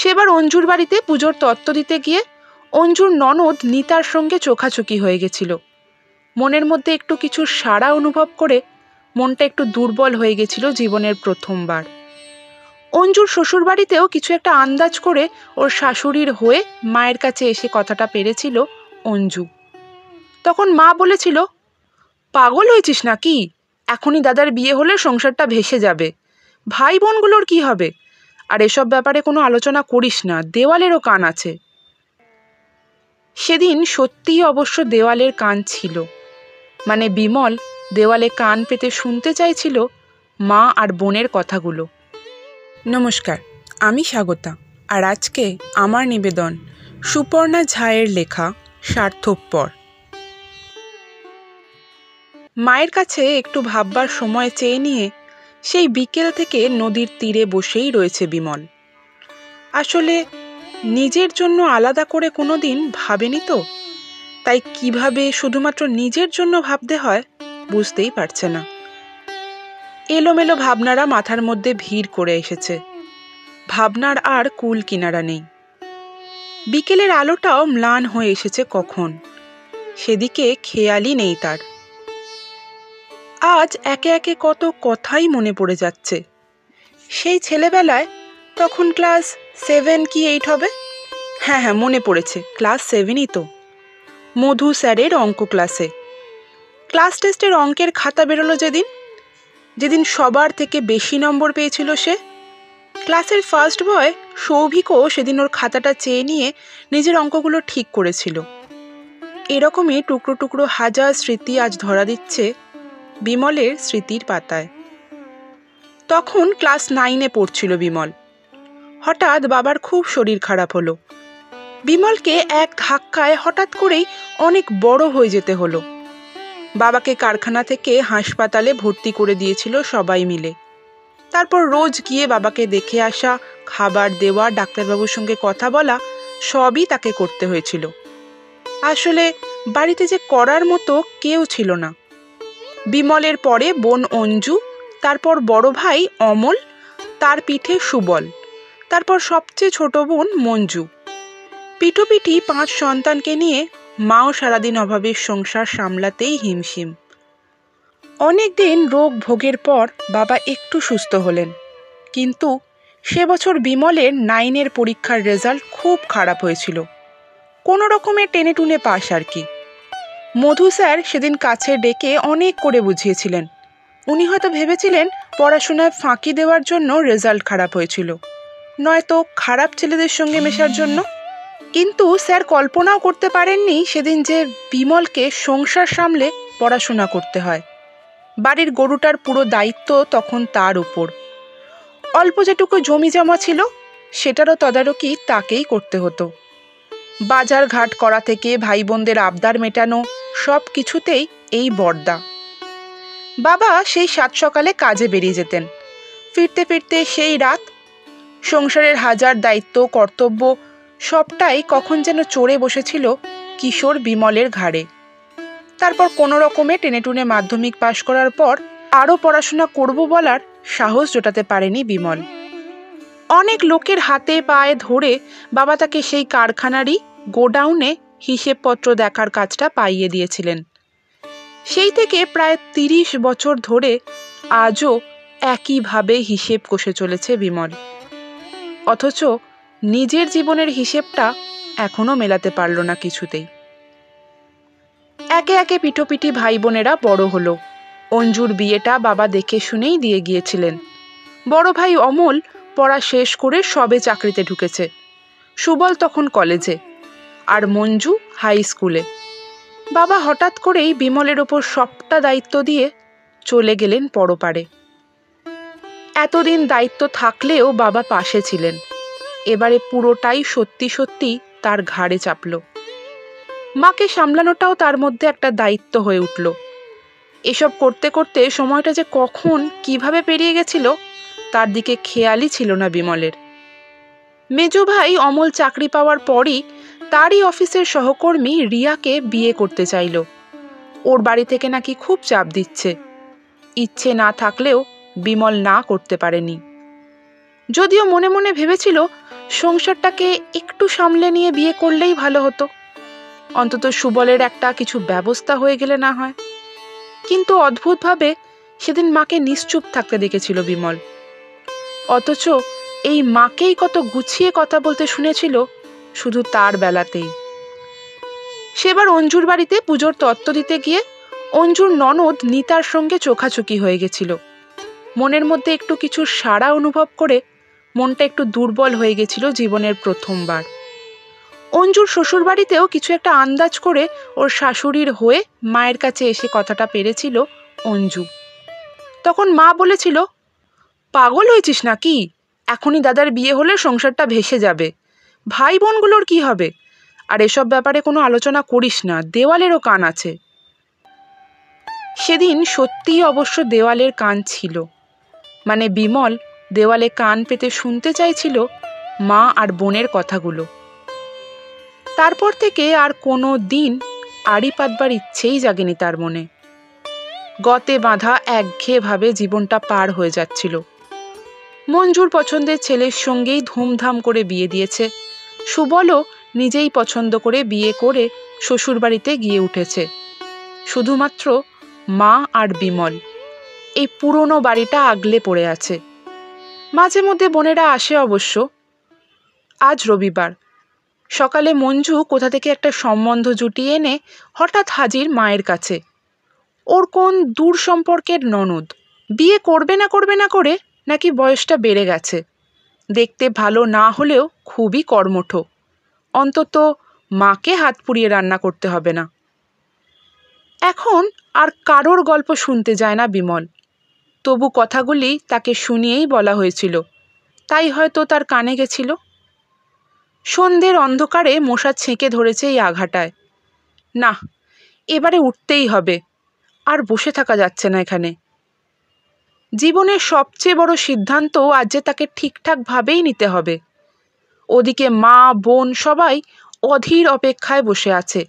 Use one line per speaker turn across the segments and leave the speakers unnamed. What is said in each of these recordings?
সেবার অঞ্জুর বাড়িতে পুজোর তত্ত্ব দিতে গিয়ে অঞ্জুর ননদ নিতার সঙ্গে চোখাচোখি হয়ে গেছিল। মনের মধ্যে একটু কিছু সাড়া অনুভব করে মনটা একটু দুর্বল হয়ে গেছিল জীবনের প্রথমবার। অঞ্জুর শ্বশুর বাড়িতেও কিছু একটা আন্দাজ করে ওর শাশুড়ির হয়ে মায়ের কাছে এসে কথাটা পেরেছিল অঞ্জু। তখন মা বলেছিল, পাগল হয়েছিস নাকি? এখনই দাদার বিয়ে হলে সংসারটা ভেসে যাবে, ভাই বোনগুলোর কি হবে? আর এসব ব্যাপারে কোনো আলোচনা করিস না, দেওয়ালেরও কান আছে। সেদিন সত্যিই অবশ্য দেওয়ালের কান ছিল, মানে বিমল দেওয়ালে কান পেতে শুনতে চাইছিল মা আর বোনের কথাগুলো। নমস্কার, আমি স্বাগতা, আর আজকে আমার নিবেদন সুপর্ণা ঝায়ের লেখা স্বার্থপর। মায়ের কাছে একটু ভাববার সময় চেয়ে নিয়ে সেই বিকেল থেকে নদীর তীরে বসেই রয়েছে বিমল। আসলে নিজের জন্য আলাদা করে কোনো দিন ভাবেনি তো, তাই কিভাবে শুধুমাত্র নিজের জন্য ভাবতে হয় বুঝতেই পারছে না। এলোমেলো ভাবনারা মাথার মধ্যে ভিড় করে এসেছে, ভাবনার আর কুল কিনারা নেই। বিকেলের আলোটাও ম্লান হয়ে এসেছে কখন, সেদিকে খেয়ালই নেই তার। আজ একে একে কত কথাই মনে পড়ে যাচ্ছে। সেই ছেলেবেলায়, তখন ক্লাস 7 কি 8 হবে, হ্যাঁ মনে পড়েছে, ক্লাস 7ই তো। মধু স্যারের অঙ্ক ক্লাসে ক্লাস টেস্টের অঙ্কের খাতা বেরোলো যেদিন সবার থেকে বেশি নম্বর পেয়েছিল সে। ক্লাসের ফার্স্ট বয় সৌভিকও সেদিন ওর খাতাটা চেয়ে নিয়ে নিজের অঙ্কগুলো ঠিক করেছিল। এরকমই টুকরো টুকরো হাজার স্মৃতি আজ ধরা দিচ্ছে বিমলের স্মৃতির পাতায়। তখন ক্লাস 9-এ পড়ছিল বিমল। হঠাৎ বাবার খুব শরীর খারাপ হলো। বিমলকে এক ধাক্কায় হঠাৎ করেই অনেক বড় হয়ে যেতে হলো। বাবাকে কারখানা থেকে হাসপাতালে ভর্তি করে দিয়েছিল সবাই মিলে। তারপর রোজ গিয়ে বাবাকে দেখে আসা, খাবার দেওয়া, ডাক্তারবাবুর সঙ্গে কথা বলা, সবই তাকে করতে হয়েছিল। আসলে বাড়িতে যে করার মতো কেউ ছিল না। বিমলের পরে বোন অঞ্জু, তারপর বড় ভাই অমল, তার পিঠে সুবল, তারপর সবচেয়ে ছোট বোন মঞ্জু। পিঠোপিঠি 5 সন্তানকে নিয়ে মাও সারাদিন অভাবের সংসার সামলাতেই হিমশিম। অনেকদিন রোগ ভোগের পর বাবা একটু সুস্থ হলেন, কিন্তু সে বছর বিমলের 9-এর পরীক্ষার রেজাল্ট খুব খারাপ হয়েছিল। কোনো রকমের টেনে টুনে পাস আর কি। মধু স্যার সেদিন কাছে ডেকে অনেক করে বুঝিয়েছিলেন। উনি হয়তো ভেবেছিলেন পড়াশোনায় ফাঁকি দেওয়ার জন্য রেজাল্ট খারাপ হয়েছিল, নয়তো খারাপ ছেলেদের সঙ্গে মেশার জন্য। কিন্তু স্যার কল্পনাও করতে পারেননি সেদিন যে বিমলকে সংসার সামলে পড়াশোনা করতে হয়। বাড়ির গরুটার পুরো দায়িত্ব তখন তার উপর। অল্প যেটুকু জমি জমা ছিল সেটারও তদারকি তাকেই করতে হতো। বাজার ঘাট করা থেকে ভাই বোনদের আবদার মেটানো, সব কিছুতেই এই বর্দা। বাবা সেই 7 সকালে কাজে বেরিয়ে যেতেন, ফিরতে ফিরতে সেই রাত। সংসারের হাজার দায়িত্ব কর্তব্য সবটাই কখন যেন চড়ে বসেছিল কিশোর বিমলের ঘাড়ে। তারপর কোনো রকমে টেনেটুনে মাধ্যমিক পাশ করার পর আরও পড়াশোনা করব বলার সাহস জোটাতে পারেনি বিমল। অনেক লোকের হাতে পায়ে ধরে বাবা তাকে সেই কারখানারই গোডাউনে হিসেবপত্র দেখার কাজটা পাইয়ে দিয়েছিলেন। সেই থেকে প্রায় 30 বছর ধরে আজও একইভাবে হিসেব কষে চলেছে বিমল। অথচ নিজের জীবনের হিসেবটা এখনো মেলাতে পারল না কিছুতেই। একে একে পিঠোপিঠি ভাই বোনেরা বড় হলো। অঞ্জুর বিয়েটা বাবা দেখে শুনেই দিয়ে গিয়েছিলেন। বড় ভাই অমল পড়া শেষ করে সবে চাকরিতে ঢুকেছে। সুবল তখন কলেজে, আর মঞ্জু হাই স্কুলে। বাবা হঠাৎ করেই বিমলের ওপর সবটা দায়িত্ব দিয়ে চলে গেলেন পরপারে। এতদিন দায়িত্ব থাকলেও বাবা পাশে ছিলেন, এবারে পুরোটাই সত্যি সত্যি তার ঘাড়ে চাপল। মাকে সামলানোটাও তার মধ্যে একটা দায়িত্ব হয়ে উঠল। এসব করতে করতে সময়টা যে কখন কিভাবে পেরিয়ে গেছিল তার দিকে খেয়ালই ছিল না বিমলের। মেজ ভাই অমল চাকরি পাওয়ার পরই তারই অফিসের সহকর্মী রিয়াকে বিয়ে করতে চাইল। ওর বাড়ি থেকে নাকি খুব চাপ দিচ্ছে। ইচ্ছে না থাকলেও বিমল না করতে পারেনি। যদিও মনে মনে ভেবেছিল সংসারটাকে একটু সামলে নিয়ে বিয়ে করলেই ভালো হতো, অন্তত সুবলের একটা কিছু ব্যবস্থা হয়ে গেলে না হয়। কিন্তু অদ্ভুতভাবে সেদিন মাকে নিশ্চুপ থাকতে দেখেছিল বিমল। অথচ এই মাকেই কত গুছিয়ে কথা বলতে শুনেছিল শুধু তার বেলাতেই। সেবার অঞ্জুর বাড়িতে পুজোর তত্ত্ব দিতে গিয়ে অঞ্জুর ননদ নিতার সঙ্গে চোখাচোখি হয়ে গেছিল। মনের মধ্যে একটু কিছু সাড়া অনুভব করে মনটা একটু দুর্বল হয়ে গেছিল জীবনের প্রথমবার। অঞ্জুর শ্বশুর বাড়িতেও কিছু একটা আন্দাজ করে ওর শাশুড়ির হয়ে মায়ের কাছে এসে কথাটা পেরেছিল অঞ্জু। তখন মা বলেছিল, পাগল হয়েছিস নাকি? এখনই দাদার বিয়ে হলে সংসারটা ভেসে যাবে, ভাই বোনগুলোর কি হবে? আর এসব ব্যাপারে কোনো আলোচনা করিস না, দেওয়ালেরও কান আছে। সেদিন সত্যিই অবশ্য দেওয়ালের কান ছিল, মানে বিমল দেওয়ালে কান পেতে শুনতে চাইছিল মা আর বোনের কথাগুলো। তারপর থেকে আর কোনো দিন আড়ি পাতবার ইচ্ছেই জাগেনি তার মনে। গতে বাঁধা একঘেয়েভাবে জীবনটা পার হয়ে যাচ্ছিল। মঞ্জুর পছন্দের ছেলের সঙ্গেই ধুমধাম করে বিয়ে দিয়েছে, সুবলও নিজেই পছন্দ করে বিয়ে করে শ্বশুরবাড়িতে গিয়ে উঠেছে। শুধুমাত্র মা আর বিমল এই পুরনো বাড়িটা আগলে পড়ে আছে। মাঝে মধ্যে বোনেরা আসে অবশ্য। আজ রবিবার সকালে মঞ্জু কোথা থেকে একটা সম্বন্ধ জুটিয়ে এনে হঠাৎ হাজির মায়ের কাছে। ওর কোন দূর সম্পর্কের ননদ, বিয়ে করবে না করে নাকি বয়সটা বেড়ে গেছে, দেখতে ভালো না হলেও খুবই কর্মঠ, অন্তত মাকে হাত পুড়িয়ে রান্না করতে হবে না। এখন আর কারোর গল্প শুনতে যায় না বিমল, তবু কথাগুলি তাকে শুনিয়েই বলা হয়েছিল, তাই হয়তো তার কানে গেছিল। সন্ধ্যের অন্ধকারে মশা ছেঁকে ধরেছে এই আঘাটায়। না, এবারে উঠতেই হবে, আর বসে থাকা যাচ্ছে না এখানে। জীবনের সবচেয়ে বড় সিদ্ধান্ত আজ যে তাকে ঠিকঠাকভাবেই নিতে হবে। ওদিকে মা বোন সবাই অধীর অপেক্ষায় বসে আছে।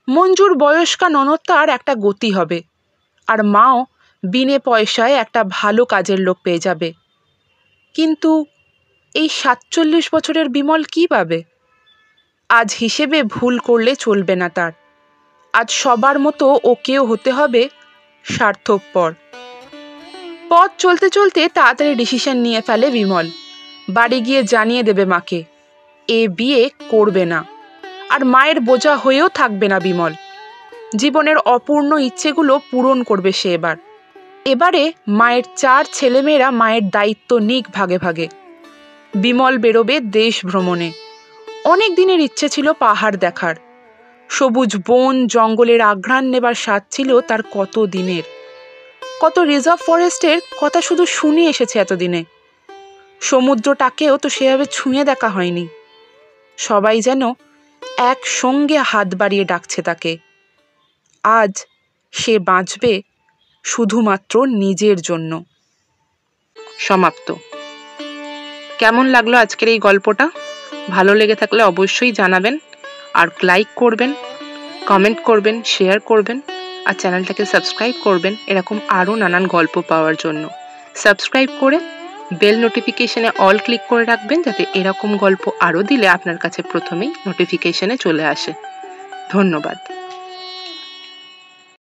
মঞ্জুর বয়স্কা ননদ তার একটা গতি হবে, আর মাও বিনে পয়সায় একটা ভালো কাজের লোক পেয়ে যাবে। কিন্তু এই ৪৭ বছরের বিমল কি পাবে? আজ হিসেবে ভুল করলে চলবে না তার। আজ সবার মতো ওকেও হতে হবে স্বার্থপর। পথ চলতে চলতে তাড়াতাড়ি ডিসিশন নিয়ে ফেলে বিমল। বাড়ি গিয়ে জানিয়ে দেবে মাকে, এ বিয়ে করবে না। আর মায়ের বোঝা হয়েও থাকবে না বিমল। জীবনের অপূর্ণ ইচ্ছেগুলো পূরণ করবে সে এবারে মায়ের 4 ছেলেমেয়েরা মায়ের দায়িত্ব নিক ভাগে ভাগে। বিমল বেরোবে দেশ ভ্রমণে। অনেক দিনের ইচ্ছে ছিল পাহাড় দেখার, সবুজ বন জঙ্গলের আঘ্রাণ নেবার স্বাদ ছিল তার কত দিনের। কত রিজার্ভ ফরেস্টের কথা শুধু শুনে এসেছে এতদিনে। সমুদ্রটাকেও তো সেভাবে ছুঁয়ে দেখা হয়নি। সবাই যেন একসঙ্গে হাত বাড়িয়ে ডাকছে তাকে। আজ সে বাঁচবে শুধুমাত্র নিজের জন্য। সমাপ্ত। কেমন লাগলো আজকের এই গল্পটা? ভালো লেগে থাকলে অবশ্যই জানাবেন, আর লাইক করবেন, কমেন্ট করবেন, শেয়ার করবেন, আর চ্যানেলটাকে সাবস্ক্রাইব করবেন এরকম আরও নানান গল্প পাওয়ার জন্য। সাবস্ক্রাইব করে বেল নোটিফিকেশনে অল ক্লিক করে রাখবেন, যাতে এরকম গল্প আরও দিলে আপনার কাছে প্রথমেই নোটিফিকেশনে চলে আসে। ধন্যবাদ।